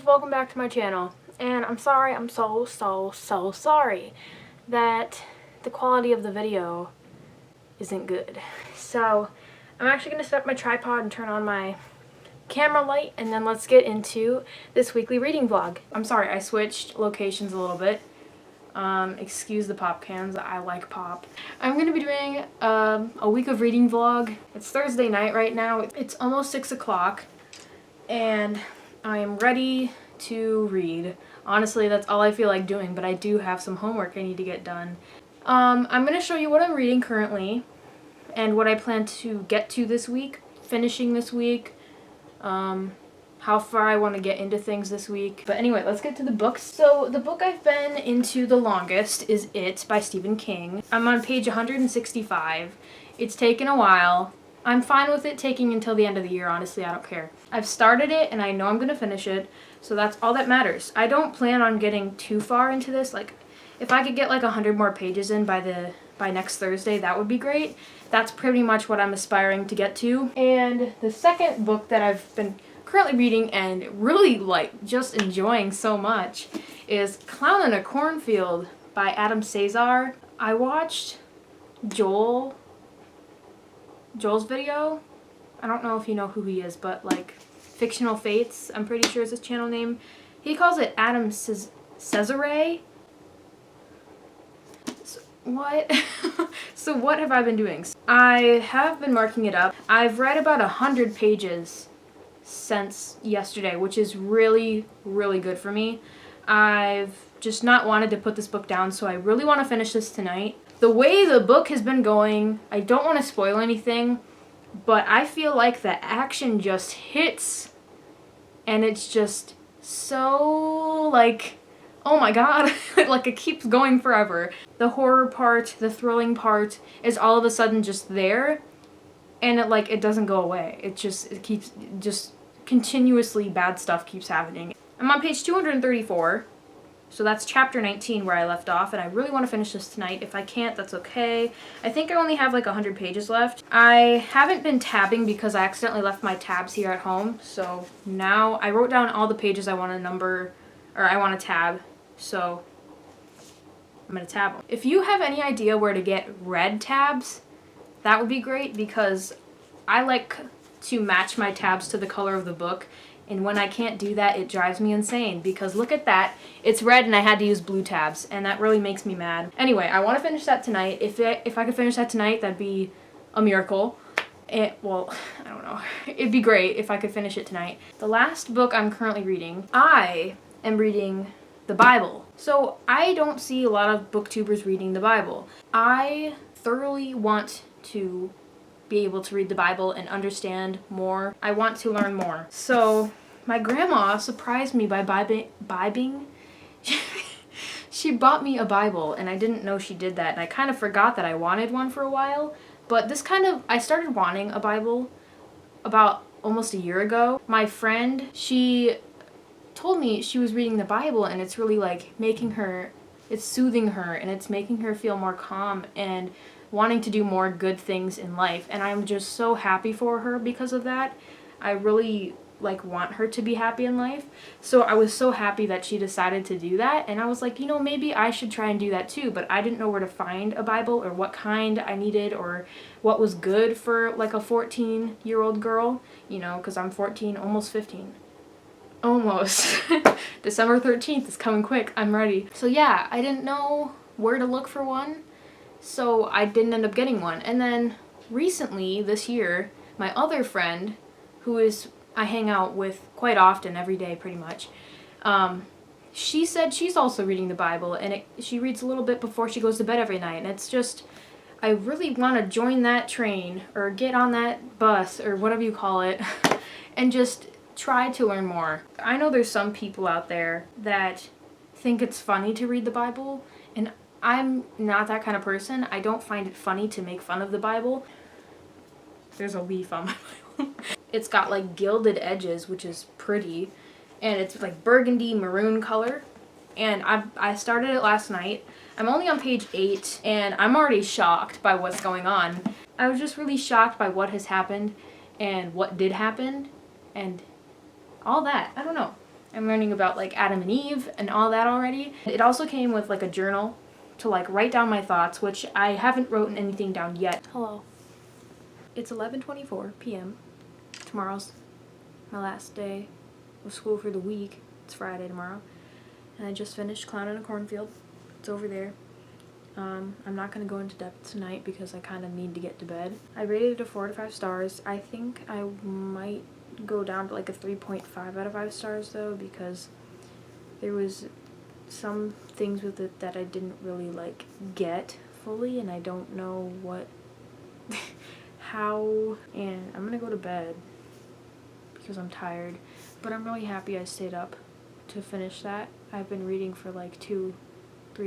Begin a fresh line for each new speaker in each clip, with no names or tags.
guys, welcome back to my channel. And I'm sorry, I'm so sorry that the quality of the video isn't good. So I'm actually going to set up my tripod and turn on my camera light, and then let's get into this weekly reading vlog. I'm sorry, I switched locations a little bit. Excuse the pop cans, I like pop. I'm going to be doing a week of reading vlog. It's Thursday night right now. It's almost 6 o'clock. And I am ready to read. Honestly, that's all I feel like doing, but I do have some homework I need to get done. I'm going to show you what I'm reading currently and what I plan to get to this week, finishing this week, how far I want to get into things this week. But anyway, let's get to the books. So the book I've been into the longest is It by Stephen King. I'm on page 165. It's taken a while. I'm fine with it taking until the end of the year, honestly, I don't care. I've started it and I know I'm going to finish it, so that's all that matters. I don't plan on getting too far into this. Like, if I could get like 100 more pages in by next Thursday, that would be great. That's pretty much what I'm aspiring to get to. And the second book that I've been currently reading and really like just enjoying so much is Clown in a Cornfield by Adam Cesar. I watched Joel's video. I don't know if you know who he is, but like Fictional Fates, I'm pretty sure is his channel name. He calls it Adam Cesare. So, what? So what have I been doing? I have been marking it up. I've read about 100 pages since yesterday, which is really, really good for me. I've just not wanted to put this book down, so I really want to finish this tonight. The way the book has been going, I don't want to spoil anything, but I feel like the action just hits, and it's just so, like, oh my god, like it keeps going forever. The horror part, the thrilling part is all of a sudden just there, and it doesn't go away. It keeps, continuously bad stuff keeps happening. I'm on page 234. So that's chapter 19 where I left off, and I really want to finish this tonight. If I can't, that's okay. I think I only have like 100 pages left. I haven't been tabbing because I accidentally left my tabs here at home. So now I wrote down all the pages I want to number, or I want to tab. So I'm going to tab them. If you have any idea where to get red tabs, that would be great, because I like to match my tabs to the color of the book. And when I can't do that, it drives me insane, because look at that. It's red and I had to use blue tabs, and that really makes me mad. Anyway, I want to finish that tonight. If I could finish that tonight, that'd be a miracle. Well, I don't know. It'd be great if I could finish it tonight. The last book I'm currently reading, I am reading the Bible. So I don't see a lot of booktubers reading the Bible. I thoroughly want to be able to read the Bible and understand more. I want to learn more. So my grandma surprised me by bibing. She bought me a Bible, and I didn't know she did that, and I kind of forgot that I wanted one for a while. But I started wanting a Bible about almost a year ago. My friend, she told me she was reading the Bible, and it's really like it's soothing her, and it's making her feel more calm and wanting to do more good things in life, and I'm just so happy for her because of that. I really want her to be happy in life, so I was so happy that she decided to do that, and I was like, maybe I should try and do that too, but I didn't know where to find a Bible or what kind I needed or what was good for like a 14-year-old girl, because I'm 14, almost 15. Almost. December 13th is coming quick. I'm ready. So yeah, I didn't know where to look for one, so I didn't end up getting one. And then recently, this year, my other friend, I hang out with quite often, every day pretty much, she said she's also reading the Bible, and she reads a little bit before she goes to bed every night, and it's just, I really want to join that train, or get on that bus, or whatever you call it, and just try to learn more. I know there's some people out there that think it's funny to read the Bible, and I'm not that kind of person. I don't find it funny to make fun of the Bible. There's a leaf on my Bible. It's got like gilded edges, which is pretty, and it's like burgundy maroon color, and I started it last night. I'm only on page 8, and I'm already shocked by what's going on. I was just really shocked by what has happened and what did happen and all that. I don't know. I'm learning about like Adam and Eve and all that already. It also came with like a journal to like write down my thoughts, which I haven't written anything down yet. Hello. It's 11:24 p.m. Tomorrow's my last day of school for the week. It's Friday tomorrow. And I just finished Clown in a Cornfield. It's over there. I'm not going to go into depth tonight because I kind of need to get to bed. I rated it a 4 to 5 stars. I think I might go down to like a 3.5 out of 5 stars though, because there was some things with it that I didn't really like get fully, and I don't know what how, and I'm gonna go to bed because I'm tired, but I'm really happy I stayed up to finish that. I've been reading for like 2-3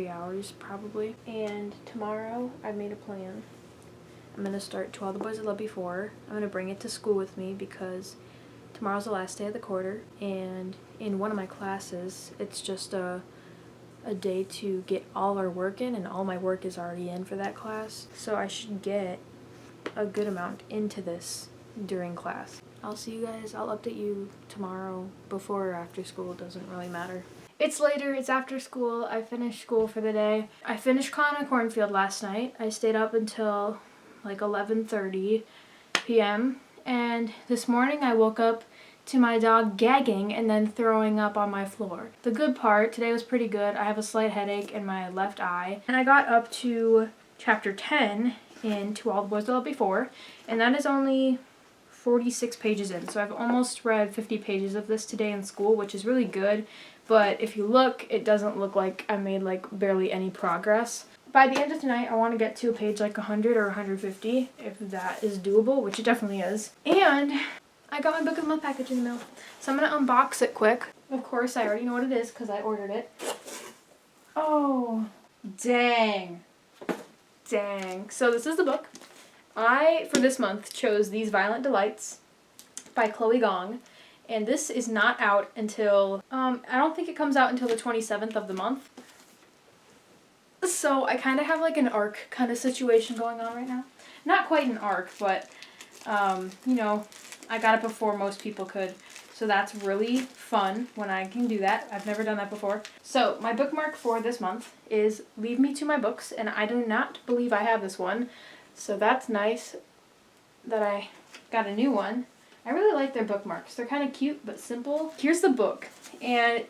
hours probably, and tomorrow I've made a plan. I'm gonna start To All the Boys I Loved Before. I'm gonna bring it to school with me because tomorrow's the last day of the quarter, and in one of my classes it's just a day to get all our work in, and all my work is already in for that class, so I should get a good amount into this during class. I'll see you guys. I'll update you tomorrow, before or after school. It doesn't really matter. It's later. It's after school. I finished school for the day. I finished Clown in a Cornfield last night. I stayed up until like 11:30 p.m. and this morning I woke up to my dog gagging and then throwing up on my floor. The good part, today was pretty good. I have a slight headache in my left eye, and I got up to chapter 10 in To All the Boys I Loved Before, and that is only 46 pages in, so I've almost read 50 pages of this today in school, which is really good, but if you look, it doesn't look like I made like barely any progress. By the end of tonight, I want to get to a page like 100 or 150, if that is doable, which it definitely is. And I got my Book of the Month package in the mail, so I'm going to unbox it quick. Of course, I already know what it is because I ordered it. Oh, dang. Dang. So this is the book. I, for this month, chose These Violent Delights by Chloe Gong, and this is not out until, I don't think it comes out until the 27th of the month. So I kind of have like an ARC kind of situation going on right now. Not quite an ARC, but, you know, I got it before most people could. So that's really fun when I can do that. I've never done that before. So my bookmark for this month is Leave Me to My Books, and I do not believe I have this one. So that's nice that I got a new one. I really like their bookmarks. They're kind of cute but simple. Here's the book, and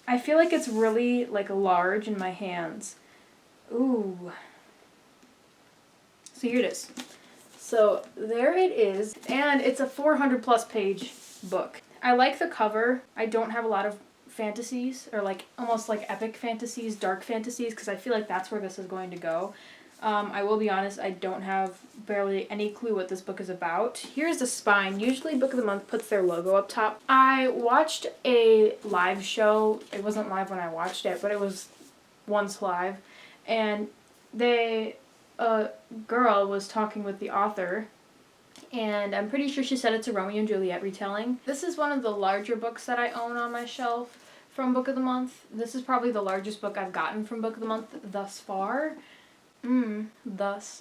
I feel like it's really like large in my hands. Ooh. So here it is. So there it is, and it's a 400 plus page book. I like the cover. I don't have a lot of fantasies, or like almost like epic fantasies, dark fantasies, because I feel like that's where this is going to go. I will be honest, I don't have barely any clue what this book is about. Here's the spine. Usually Book of the Month puts their logo up top. I watched a live show. It wasn't live when I watched it, but it was once live, and a girl was talking with the author, and I'm pretty sure she said it's a Romeo and Juliet retelling. This is one of the larger books that I own on my shelf from Book of the Month. This is probably the largest book I've gotten from Book of the Month thus far. Thus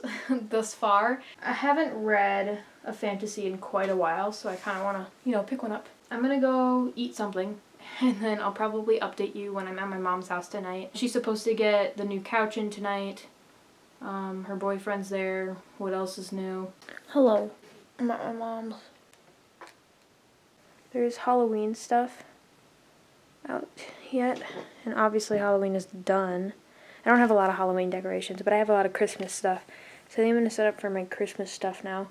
far. I haven't read a fantasy in quite a while, so I kind of want to, you know, pick one up. I'm gonna go eat something, and then I'll probably update you when I'm at my mom's house tonight. She's supposed to get the new couch in tonight. Her boyfriend's there. What else is new? Hello. I'm at my mom's. There's Halloween stuff out yet, and obviously Halloween is done. I don't have a lot of Halloween decorations, but I have a lot of Christmas stuff. So I'm going to set up for my Christmas stuff now.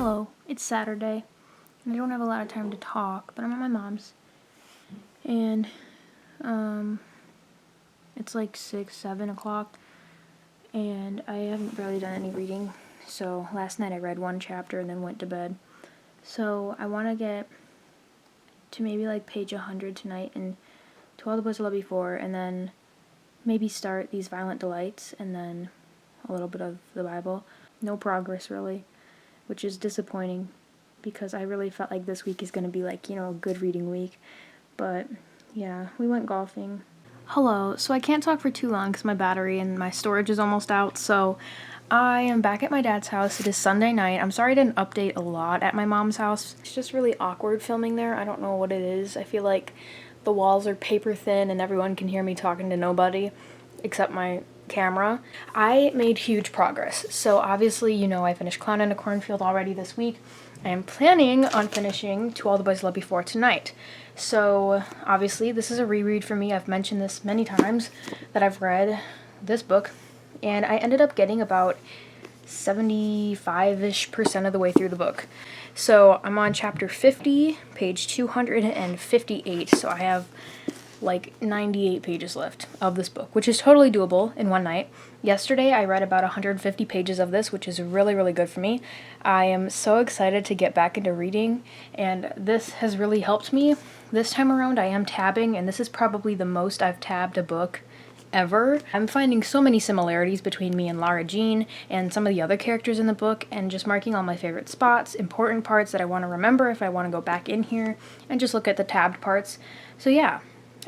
Hello, it's Saturday, and I don't have a lot of time to talk, but I'm at my mom's, and, it's like 6, 7 o'clock, and I haven't barely done any reading, so last night I read one chapter and then went to bed, so I want to get to maybe like page 100 tonight, and To All the Boys I Loved Before, and then maybe start These Violent Delights, and then a little bit of the Bible. No progress, really, which is disappointing, because I really felt like this week is going to be like, a good reading week. But yeah, we went golfing. Hello, so I can't talk for too long because my battery and my storage is almost out, so I am back at my dad's house. It is Sunday night. I'm sorry I didn't update a lot at my mom's house. It's just really awkward filming there. I don't know what it is. I feel like the walls are paper thin and everyone can hear me talking to nobody except my camera. I made huge progress. So obviously, I finished Clown in a Cornfield already this week. I am planning on finishing To All the Boys I Loved Before tonight. So obviously this is a reread for me. I've mentioned this many times that I've read this book, and I ended up getting about 75-ish% of the way through the book. So I'm on chapter 50, page 258, so I have like 98 pages left of this book, which is totally doable in one night. Yesterday I read about 150 pages of this, which is really, really good for me. I am so excited to get back into reading, and this has really helped me. This time around I am tabbing, and this is probably the most I've tabbed a book ever. I'm finding so many similarities between me and Lara Jean and some of the other characters in the book, and just marking all my favorite spots, important parts that I want to remember if I want to go back in here, and just look at the tabbed parts. So yeah,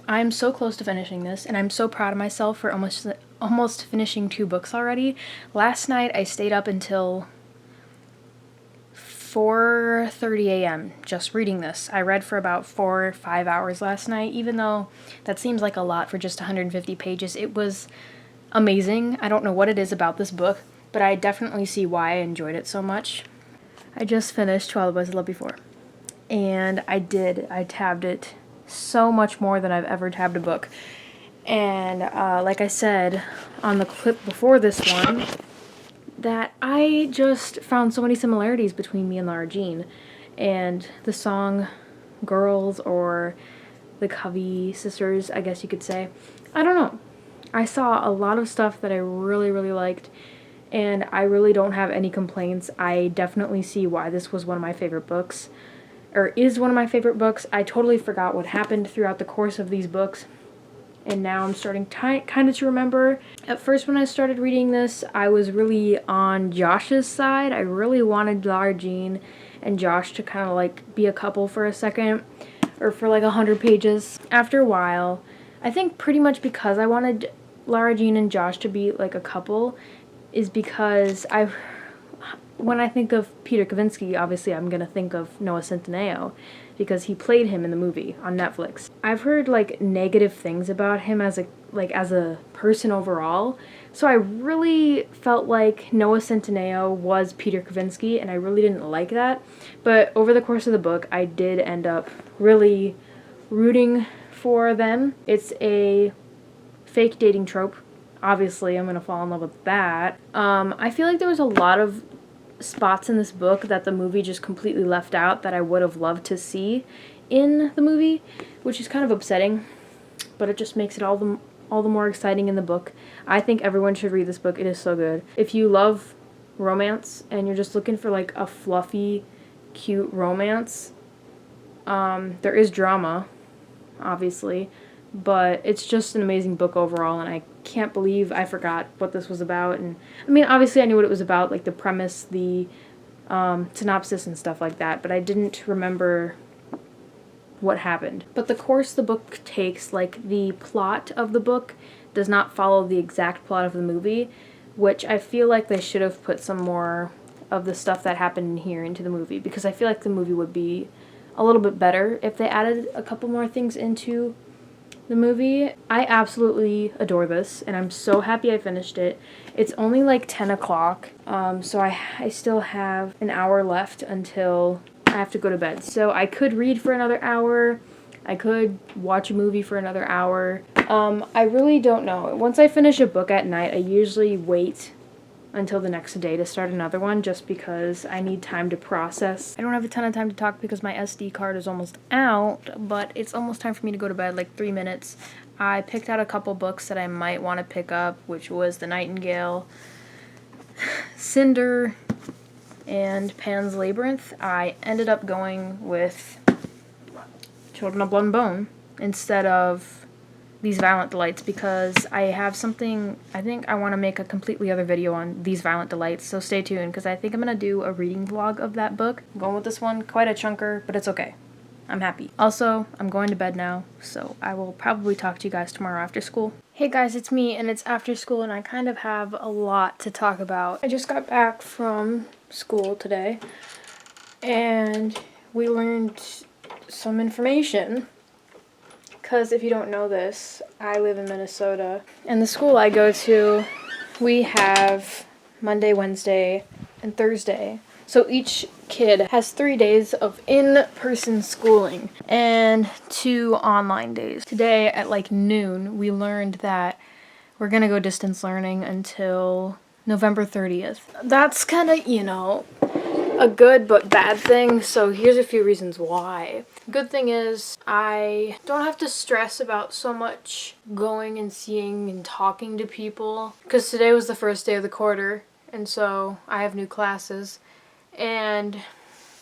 I'm so close to finishing this, and I'm so proud of myself for almost finishing 2 books already. Last night I stayed up until 4:30 a.m. just reading this. I read for about 4 or 5 hours last night, even though that seems like a lot for just 150 pages. It was amazing. I don't know what it is about this book, but I definitely see why I enjoyed it so much. I just finished To All the Boys I Loved Before, and I tabbed it so much more than I've ever tabbed a book. And like I said on the clip before this one, that I just found so many similarities between me and Lara Jean, and the song Girls, or the Covey sisters, I guess you could say. I don't know. I saw a lot of stuff that I really, really liked, and I really don't have any complaints. I definitely see why this was one of my favorite books, or is one of my favorite books. I totally forgot what happened throughout the course of these books, and now I'm starting kind of to remember. At first when I started reading this, I was really on Josh's side. I really wanted Lara Jean and Josh to kind of like be a couple for a second, or for like 100 pages. After a while, I think pretty much because I wanted Lara Jean and Josh to be like a couple, is because when I think of Peter Kavinsky, obviously I'm going to think of Noah Centineo, because he played him in the movie on Netflix. I've heard like negative things about him as a person overall, so I really felt like Noah Centineo was Peter Kavinsky, and I really didn't like that. But over the course of the book, I did end up really rooting for them. It's a fake dating trope. Obviously, I'm gonna fall in love with that. I feel like there was a lot of spots in this book that the movie just completely left out that I would have loved to see in the movie, which is kind of upsetting, but it just makes it all the more exciting in the book. I think everyone should read this book. It is so good. If you love romance and you're just looking for like a fluffy, cute romance, there is drama, obviously, but it's just an amazing book overall, and I can't believe I forgot what this was about. And I mean, obviously I knew what it was about, like the premise, the synopsis and stuff like that, but I didn't remember what happened. But the course the book takes, like the plot of the book does not follow the exact plot of the movie, which I feel like they should have put some more of the stuff that happened in here into the movie, because I feel like the movie would be a little bit better if they added a couple more things into the movie. I absolutely adore this, and I'm so happy I finished it. It's only like 10 o'clock, so I still have an hour left until I have to go to bed. So I could read for another hour, I could watch a movie for another hour. I really don't know. Once I finish a book at night, I usually wait until the next day to start another one just because I need time to process. I don't have a ton of time to talk because my SD card is almost out, but it's almost time for me to go to bed, like 3 minutes. I picked out a couple books that I might want to pick up, which was The Nightingale, Cinder, and Pan's Labyrinth. I ended up going with Children of Blood and Bone instead of These Violent Delights because I have something, I think I want to make a completely other video on These Violent Delights, so stay tuned because I think I'm going to do a reading vlog of that book. I'm going with this one, quite a chunker, but it's okay. I'm happy. Also, I'm going to bed now, so I will probably talk to you guys tomorrow after school. Hey guys, it's me, and it's after school, and I kind of have a lot to talk about. I just got back from school today, and we learned some information. Because if you don't know this, I live in Minnesota, and the school I go to, we have Monday, Wednesday, and Thursday. So each kid has 3 days of in-person schooling and 2 online days. Today at like noon, we learned that we're gonna go distance learning until November 30th. That's kind of, you know, a good but bad thing, so here's a few reasons why. Good thing is I don't have to stress about so much going and seeing and talking to people because today was the first day of the quarter, and so I have new classes. And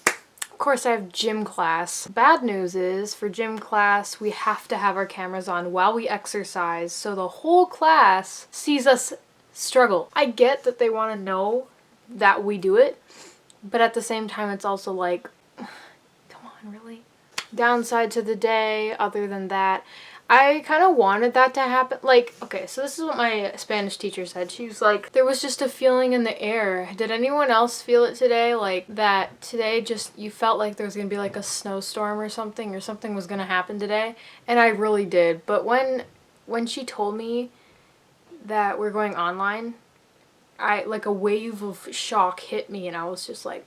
of course I have gym class. Bad news is for gym class we have to have our cameras on while we exercise so the whole class sees us struggle. I get that they want to know that we do it, but at the same time it's also like, come on, really? Downside to the day, other than that, I kind of wanted that to happen. Like, okay, so this is what my Spanish teacher said. She was like, there was just a feeling in the air. Did anyone else feel it today? Like, that today just, you felt like there was going to be like a snowstorm or something was going to happen today. And I really did. But when she told me that we're going online, like a wave of shock hit me and I was just like,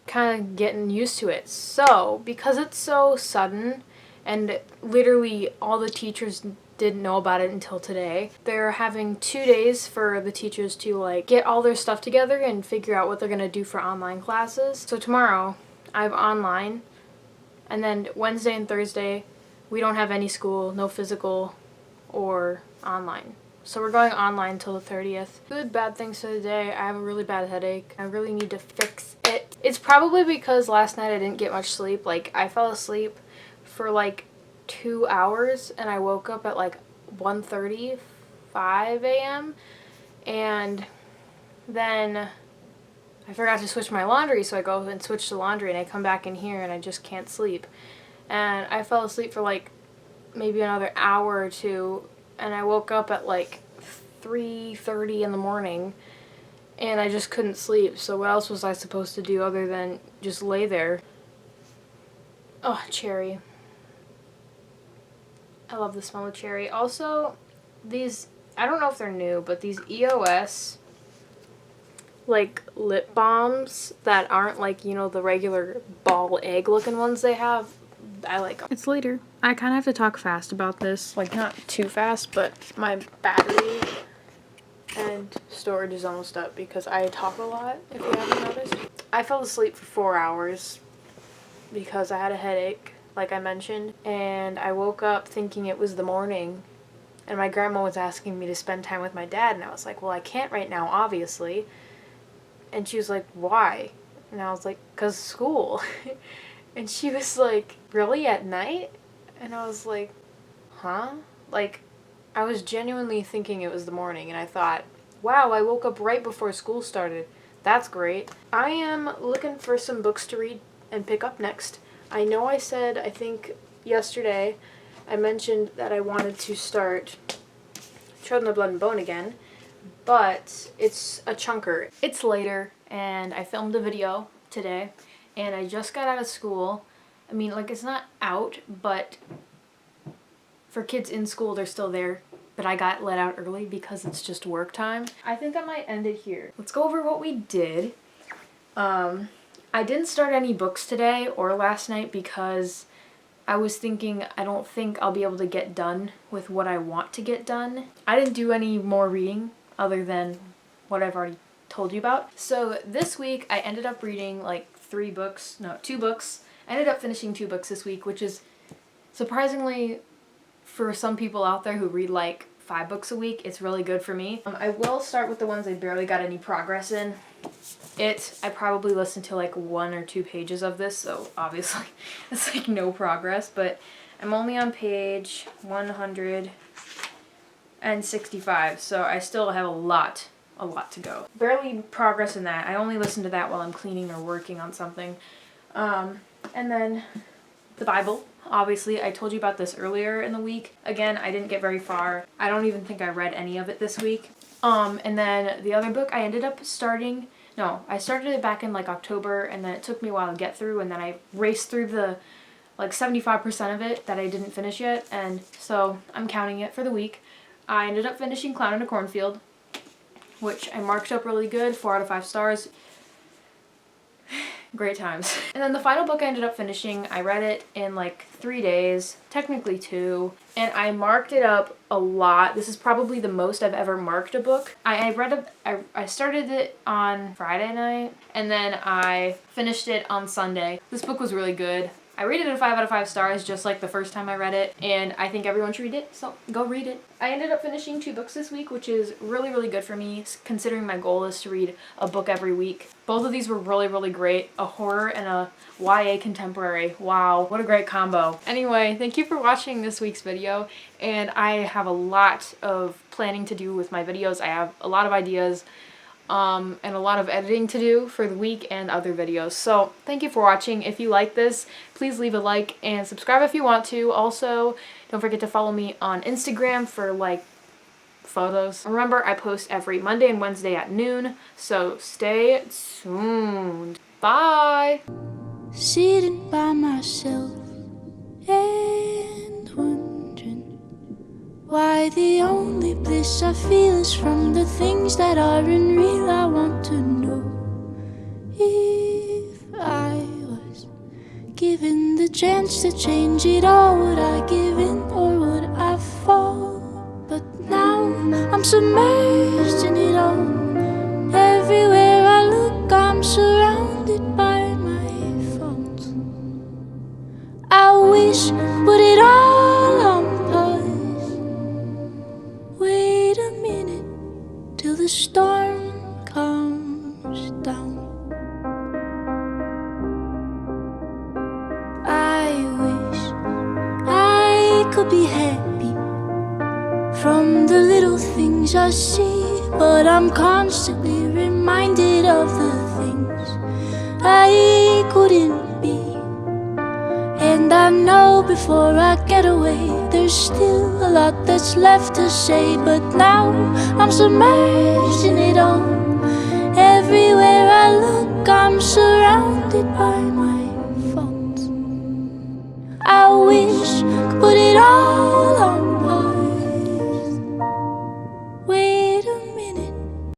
kind of getting used to it. So, because it's so sudden, and literally all the teachers didn't know about it until today, they're having 2 days for the teachers to like get all their stuff together and figure out what they're gonna do for online classes. So tomorrow I have online, and then Wednesday and Thursday we don't have any school, no physical or online. So we're going online till the 30th. Good, bad things for the day. I have a really bad headache. I really need to fix it. It's probably because last night I didn't get much sleep. Like, I fell asleep for like 2 hours and I woke up at like 1:35 a.m. and then I forgot to switch my laundry, so I go and switch the laundry and I come back in here and I just can't sleep. And I fell asleep for like maybe another hour or 2 and I woke up at like 3:30 in the morning and I just couldn't sleep. So what else was I supposed to do other than just lay there? Oh, cherry. I love the smell of cherry. Also, these, I don't know if they're new, but these EOS like lip balms that aren't like, you know, the regular ball egg looking ones they have, I like them. It's later. I kind of have to talk fast about this. Like, not too fast, but my battery and storage is almost up because I talk a lot, if you haven't noticed. I fell asleep for 4 hours because I had a headache, like I mentioned, and I woke up thinking it was the morning, and my grandma was asking me to spend time with my dad, and I was like, well, I can't right now, obviously. And she was like, why? And I was like, 'cause school. And she was like, really, at night? And I was like, huh? Like, I was genuinely thinking it was the morning, and I thought, wow, I woke up right before school started. That's great. I am looking for some books to read and pick up next. I know I said, I think yesterday, I mentioned that I wanted to start Children of Blood and Bone again, but it's a chunker. It's later, and I filmed a video today, and I just got out of school. I mean, like, it's not out, but for kids in school, they're still there. But I got let out early because it's just work time. I think I might end it here. Let's go over what we did. I didn't start any books today or last night because I was thinking I don't think I'll be able to get done with what I want to get done. I didn't do any more reading other than what I've already told you about. So this week I ended up reading like 2 books. I ended up finishing 2 books this week, which is surprisingly, for some people out there who read like 5 books a week, it's really good for me. I will start with the ones I barely got any progress in. I probably listened to like 1 or 2 pages of this, so obviously it's like no progress, but I'm only on page 165, so I still have a lot to go. Barely progress in that. I only listen to that while I'm cleaning or working on something. And then the Bible. Obviously, I told you about this earlier in the week. Again, I didn't get very far. I don't even think I read any of it this week. And then the other book I ended up starting, I started it back in like October, and then it took me a while to get through, and then I raced through the like 75% of it that I didn't finish yet, and so I'm counting it for the week. I ended up finishing Clown in a Cornfield, which I marked up really good, 4 out of 5 stars. Great times. And then the final book I ended up finishing, I read it in like 3 days, technically 2, and I marked it up a lot. This is probably the most I've ever marked a book. I started it on Friday night, and then I finished it on Sunday. This book was really good. I rated it a 5 out of 5 stars, just like the first time I read it, and I think everyone should read it, so go read it. I ended up finishing 2 books this week, which is really, really good for me, considering my goal is to read a book every week. Both of these were really, really great. A horror and a YA contemporary. Wow, what a great combo. Anyway, thank you for watching this week's video, and I have a lot of planning to do with my videos. I have a lot of ideas. And a lot of editing to do for the week and other videos. So thank you for watching. If you like this, please leave a like and subscribe if you want to. Also, don't forget to follow me on Instagram for like photos. Remember, I post every Monday and Wednesday at noon, so stay tuned. Bye!
Sitting by myself and wondering why the only bliss I feel is from the things that aren't real. I want to know if I was given the chance to change it all, would I give in or would I fall? But now I'm submerged in it all. Everywhere I look, I'm surrounded by my faults. I wish, put it all on pause. Wait a minute till the storm comes down. I wish I could be happy from the little things I see, but I'm constantly reminded of the things I couldn't be. And I know before I get away, there's still a lot that's left to say. But now I'm submerged in it all. Everywhere I look, I'm surrounded by my faults. I wish